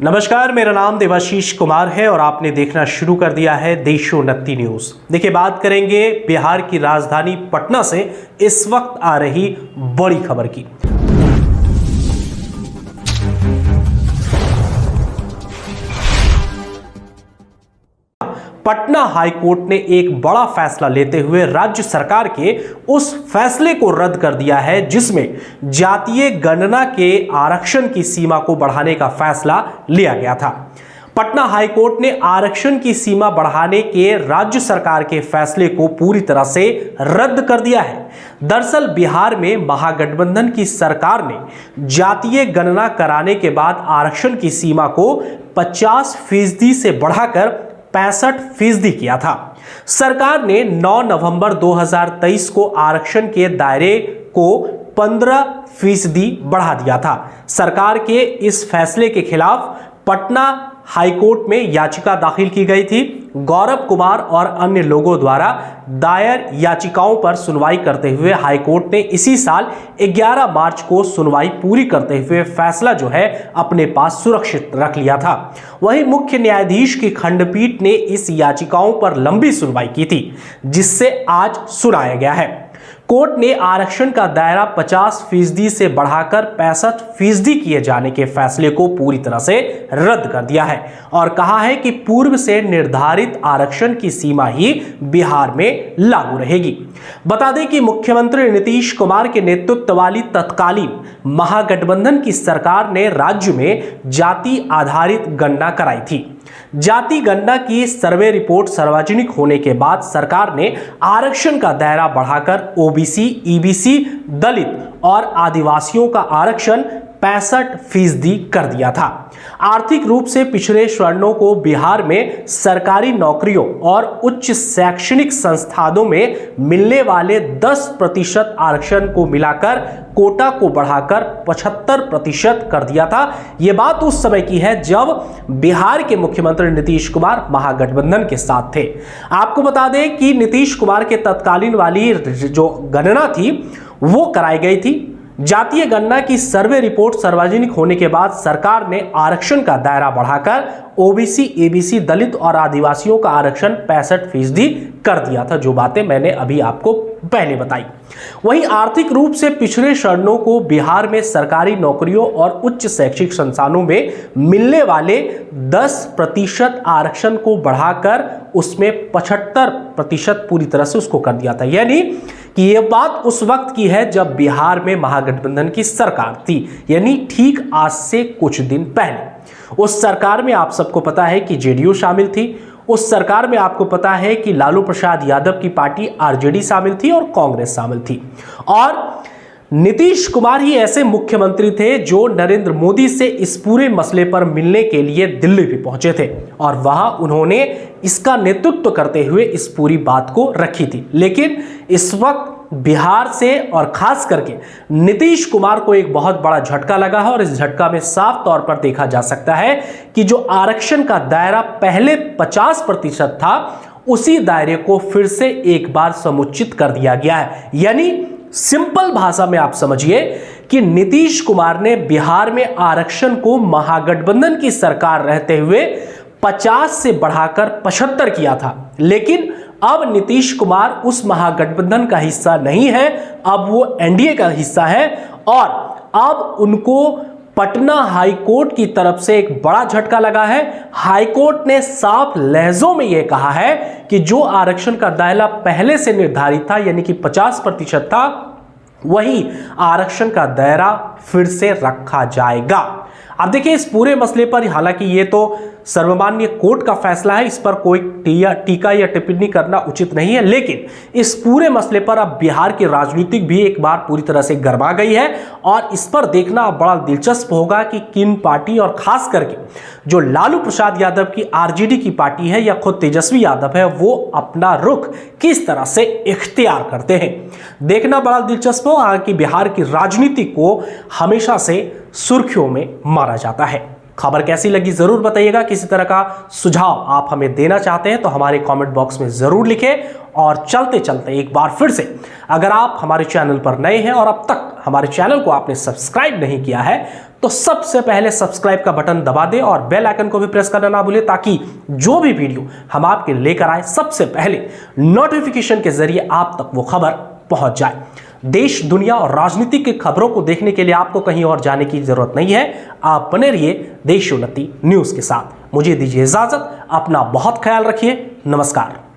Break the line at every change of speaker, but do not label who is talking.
नमस्कार, मेरा नाम देवाशीष कुमार है और आपने देखना शुरू कर दिया है देशोन्नति न्यूज। देखिए, बात करेंगे बिहार की राजधानी पटना से इस वक्त आ रही बड़ी खबर की। पटना हाईकोर्ट ने एक बड़ा फैसला लेते हुए राज्य सरकार के उस फैसले को रद्द कर दिया है जिसमें जातीय गणना के आरक्षण की सीमा को बढ़ाने का फैसला लिया गया था। पटना हाईकोर्ट ने आरक्षण की सीमा बढ़ाने के राज्य सरकार के फैसले को पूरी तरह से रद्द कर दिया है। दरअसल बिहार में महागठबंधन की सरकार ने जातीय गणना कराने के बाद आरक्षण की सीमा को 50% से बढ़ाकर 65% किया था। सरकार ने 9 नवंबर 2023 को आरक्षण के दायरे को 15% बढ़ा दिया था। सरकार के इस फैसले के खिलाफ पटना हाईकोर्ट में याचिका दाखिल की गई थी। गौरव कुमार और अन्य लोगों द्वारा दायर याचिकाओं पर सुनवाई करते हुए हाईकोर्ट ने इसी साल 11 मार्च को सुनवाई पूरी करते हुए फैसला जो है अपने पास सुरक्षित रख लिया था। वहीं मुख्य न्यायाधीश की खंडपीठ ने इस याचिकाओं पर लंबी सुनवाई की थी, जिससे आज सुनाया गया है। कोर्ट ने आरक्षण का दायरा 50% से बढ़ाकर 65% किए जाने के फैसले को पूरी तरह से रद्द कर दिया है और कहा है कि पूर्व से निर्धारित आरक्षण की सीमा ही बिहार में लागू रहेगी। बता दें कि मुख्यमंत्री नीतीश कुमार के नेतृत्व वाली तत्कालीन महागठबंधन की सरकार ने राज्य में जाति आधारित गणना कराई थी। जाति गणना की सर्वे रिपोर्ट सार्वजनिक होने के बाद सरकार ने आरक्षण का दायरा बढ़ाकर ओबीसी, ईबीसी, दलित और आदिवासियों का आरक्षण 65% कर दिया था। आर्थिक रूप से पिछड़े वर्णों को बिहार में सरकारी नौकरियों और उच्च शैक्षणिक संस्थानों में मिलने वाले 10% आरक्षण को मिलाकर कोटा को बढ़ाकर 75% कर दिया था। यह बात उस समय की है जब बिहार के मुख्यमंत्री नीतीश कुमार महागठबंधन के साथ थे। आपको बता दें कि नीतीश कुमार के तत्कालीन वाली जो गणना थी वो कराई गई थी। जातीय गणना की सर्वे रिपोर्ट सार्वजनिक होने के बाद सरकार ने आरक्षण का दायरा बढ़ाकर ओबीसी, एबीसी, दलित और आदिवासियों का आरक्षण 65% कर दिया था, जो बातें मैंने अभी आपको पहले बताई। वहीं आर्थिक रूप से पिछड़े वर्णों को बिहार में सरकारी नौकरियों और उच्च शैक्षिक संस्थानों में मिलने वाले 10% आरक्षण को बढ़ाकर उसमें 75% पूरी तरह से उसको कर दिया था। यानी कि यह बात उस वक्त की है जब बिहार में महागठबंधन की सरकार थी, यानी ठीक आज से कुछ दिन पहले। उस सरकार में आप सबको पता है कि जेडीयू शामिल थी। उस सरकार में आपको पता है कि लालू प्रसाद यादव की पार्टी आरजेडी शामिल थी और कांग्रेस शामिल थी। और नीतीश कुमार ही ऐसे मुख्यमंत्री थे जो नरेंद्र मोदी से इस पूरे मसले पर मिलने के लिए दिल्ली भी पहुंचे थे और वहां उन्होंने इसका नेतृत्व करते हुए इस पूरी बात को रखी थी। लेकिन इस वक्त बिहार से और खास करके नीतीश कुमार को एक बहुत बड़ा झटका लगा है और इस झटका में साफ तौर पर देखा जा सकता है कि जो आरक्षण का दायरा पहले 50% था, उसी दायरे को फिर से एक बार समुचित कर दिया गया है। यानी सिंपल भाषा में आप समझिए कि नीतीश कुमार ने बिहार में आरक्षण को महागठबंधन की सरकार रहते हुए 50 से बढ़ाकर 75 किया था। लेकिन अब नीतीश कुमार उस महागठबंधन का हिस्सा नहीं है, अब वो एनडीए का हिस्सा है और अब उनको पटना हाईकोर्ट की तरफ से एक बड़ा झटका लगा है। हाईकोर्ट ने साफ लहजों में यह कहा है कि जो आरक्षण का दायरा पहले से निर्धारित था, यानी कि 50% था, वही आरक्षण का दायरा फिर से रखा जाएगा। अब देखिए, इस पूरे मसले पर हालांकि ये तो सर्वमान्य कोर्ट का फैसला है, इस पर कोई टीका या टिप्पणी करना उचित नहीं है, लेकिन इस पूरे मसले पर अब बिहार की राजनीतिक भी एक बार पूरी तरह से गरमा गई है और इस पर देखना बड़ा दिलचस्प होगा कि किन पार्टी और खास करके जो लालू प्रसाद यादव की आरजेडी की पार्टी है या खुद तेजस्वी यादव है, वो अपना रुख किस तरह से इख्तियार करते हैं। देखना बड़ा दिलचस्प होगा कि बिहार की राजनीति को हमेशा से सुर्खियों में मारा जाता है। खबर कैसी लगी जरूर बताइएगा। किसी तरह का सुझाव आप हमें देना चाहते हैं तो हमारे कमेंट बॉक्स में जरूर लिखें। और चलते चलते एक बार फिर से, अगर आप हमारे चैनल पर नए हैं और अब तक हमारे चैनल को आपने सब्सक्राइब नहीं किया है तो सबसे पहले सब्सक्राइब का बटन दबा दें और बेल आइकन को भी प्रेस करना ना भूलें, ताकि जो भी वीडियो हम आपके लेकर आए सबसे पहले नोटिफिकेशन के जरिए आप तक वो खबर पहुंच जाए। देश, दुनिया और राजनीति की खबरों को देखने के लिए आपको कहीं और जाने की जरूरत नहीं है। आप बने रहिए देशोन्नति न्यूज के साथ। मुझे दीजिए इजाजत, अपना बहुत ख्याल रखिए। नमस्कार।